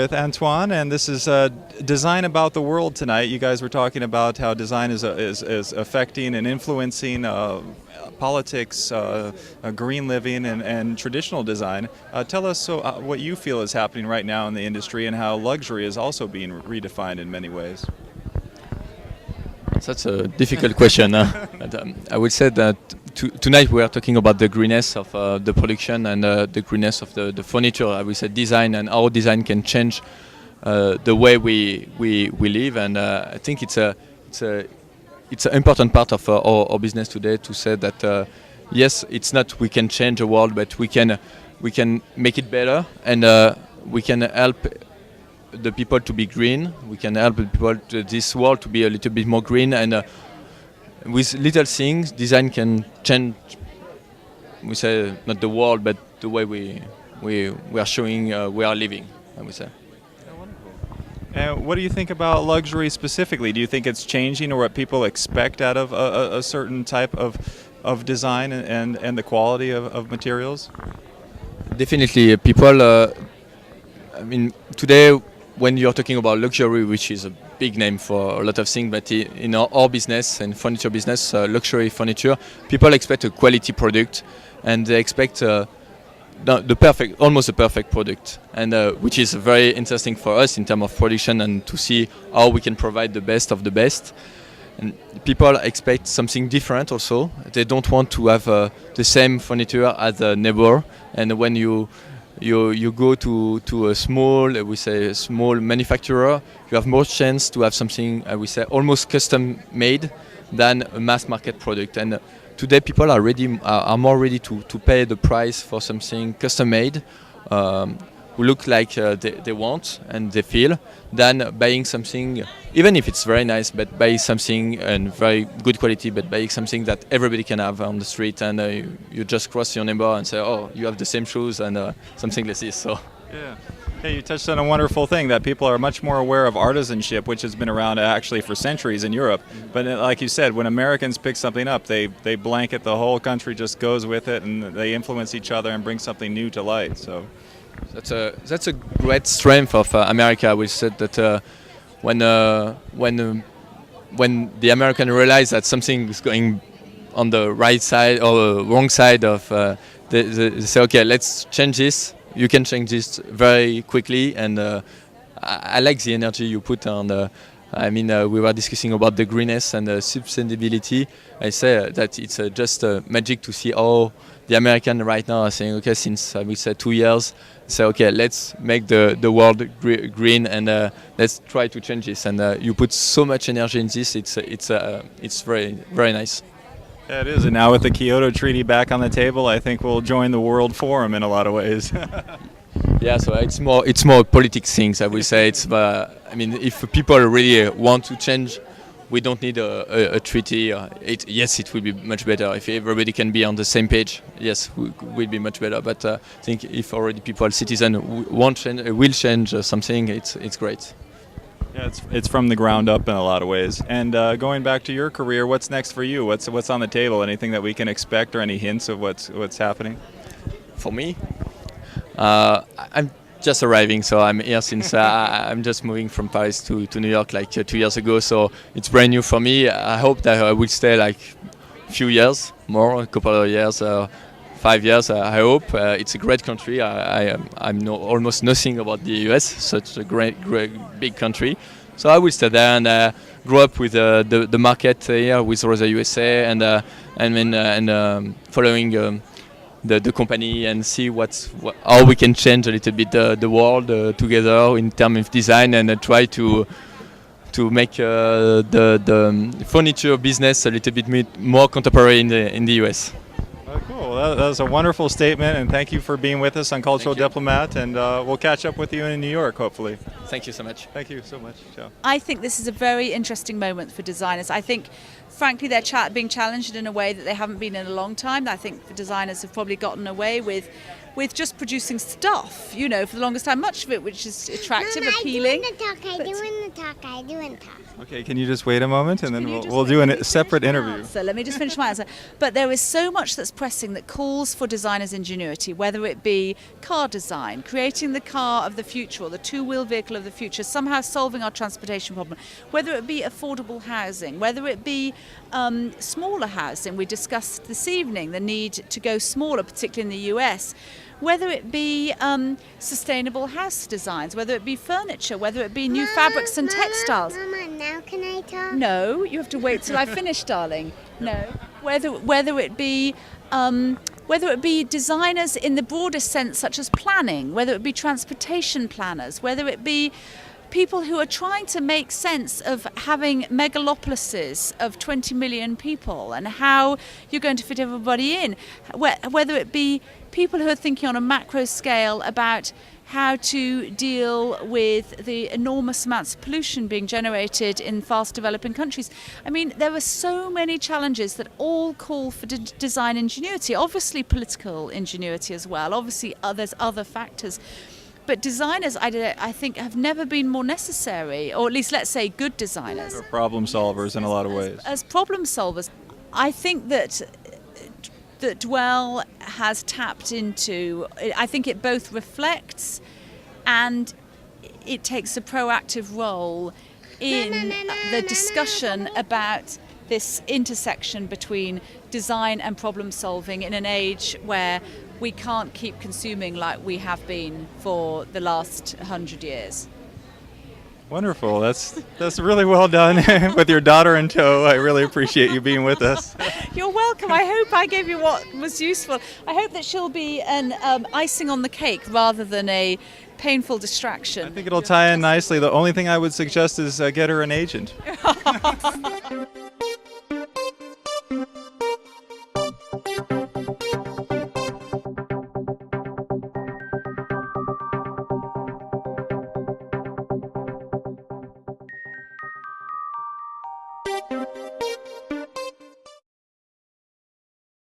with Antoine, and this is Design About the World tonight. You guys were talking about how design is affecting and influencing politics, green living, and traditional design. Tell us what you feel is happening right now in the industry and how luxury is also being redefined in many ways. That's a difficult question. I would say that tonight we are talking about the greenness of the production and the greenness of the furniture. I would say design and how design can change the way we live, and I think it's an important part of our business today to say that yes, it's not we can change the world, but we can make it better, and we can help the people to be green. We can help the people this world to be a little bit more green, and with little things, design can change. We say not the world, but the way we are showing we are living, I would say. What do you think about luxury specifically? Do you think it's changing, or what people expect out of a certain type of design and the quality of materials? Definitely, people. I mean, today, when you're talking about luxury, which is a big name for a lot of things, but in our business and furniture business, luxury furniture, people expect a quality product, and they expect almost a perfect product, and which is very interesting for us in terms of production and to see how we can provide the best of the best. And people expect something different also. They don't want to have the same furniture as a neighbor, and when you go to a small manufacturer, you have more chance to have something we say almost custom made than a mass market product. And today people are more ready to pay the price for something custom made, who look like they want and they feel, than buying something, even if it's very nice, but buy something and very good quality, but buying something that everybody can have on the street, and you just cross your neighbor and say, oh, you have the same shoes, and something like this. So yeah. Hey, you touched on a wonderful thing, that people are much more aware of artisanship, which has been around actually for centuries in Europe. But like you said, when Americans pick something up, they blanket the whole country, just goes with it, and they influence each other and bring something new to light. So that's a great strength of America. We said that when the American realize that something is going on the right side or the wrong side of, they say, okay, let's change this. You can change this very quickly, and I like the energy you put on. We were discussing about the greenness and the sustainability. I say that it's just magic to see how the American right now are saying, okay, since I would say 2 years, say, okay, let's make the world green, and let's try to change this. And you put so much energy in this. It's very, very nice. Yeah, it is. And now with the Kyoto Treaty back on the table, I think we'll join the World Forum in a lot of ways. Yeah, so it's more politics things. I would say if people really want to change, we don't need a treaty. Yes, it will be much better if everybody can be on the same page. Yes, will be much better. But I think if already citizens will change something, it's great. Yeah, it's from the ground up in a lot of ways. And going back to your career, what's next for you? What's on the table? Anything that we can expect, or any hints of what's happening? For me, I'm just arriving, so I'm here since I'm just moving from Paris to New York like 2 years ago. So it's brand new for me. I hope that I will stay like a few years more, a couple of years. 5 years, I hope. It's a great country. I know almost nothing about the US, such a great big country. So I will stay there and grow up with the market here with Roset USA, and following the company and see how we can change a little bit the world together in terms of design, and try to make the furniture business a little bit more contemporary in the US. Cool. That was a wonderful statement, and thank you for being with us on Cultural Diplomat, and we'll catch up with you in New York, hopefully. Thank you so much. Thank you so much. Ciao. I think this is a very interesting moment for designers. I think, frankly, they're being challenged in a way that they haven't been in a long time. I think the designers have probably gotten away with just producing stuff, for the longest time, much of it which is attractive, Mama, appealing. I do want to talk. don't talk, I don't talk. Okay, can you just wait a moment and then Can you we'll, just we'll wait? do Let me a separate finish my interview. answer. Let me just finish my answer. But there is so much that's pressing that calls for designers' ingenuity, whether it be car design, creating the car of the future or the two-wheel vehicle of the future, somehow solving our transportation problem, whether it be affordable housing, whether it be smaller housing. We discussed this evening the need to go smaller, particularly in the US. Whether it be sustainable house designs, whether it be furniture, whether it be new fabrics and textiles. Mama, now can I talk? No, you have to wait till I finish, darling. No, whether it be designers in the broadest sense, such as planning, whether it be transportation planners, whether it be people who are trying to make sense of having megalopolises of 20 million people and how you're going to fit everybody in, whether it be people who are thinking on a macro scale about how to deal with the enormous amounts of pollution being generated in fast developing countries. I mean, there are so many challenges that all call for design ingenuity, obviously political ingenuity as well, obviously there's other factors. But designers, I think, have never been more necessary, or at least let's say good designers. They're problem solvers in a lot of ways. As problem solvers, I think that Dwell has tapped into, I think it both reflects and it takes a proactive role in the discussion about this intersection between design and problem solving in an age where we can't keep consuming like we have been for the last 100 years. Wonderful. That's really well done with your daughter in tow. I really appreciate you being with us. You're welcome. I hope I gave you what was useful. I hope that she'll be an icing on the cake rather than a painful distraction. I think it'll tie in nicely. The only thing I would suggest is get her an agent.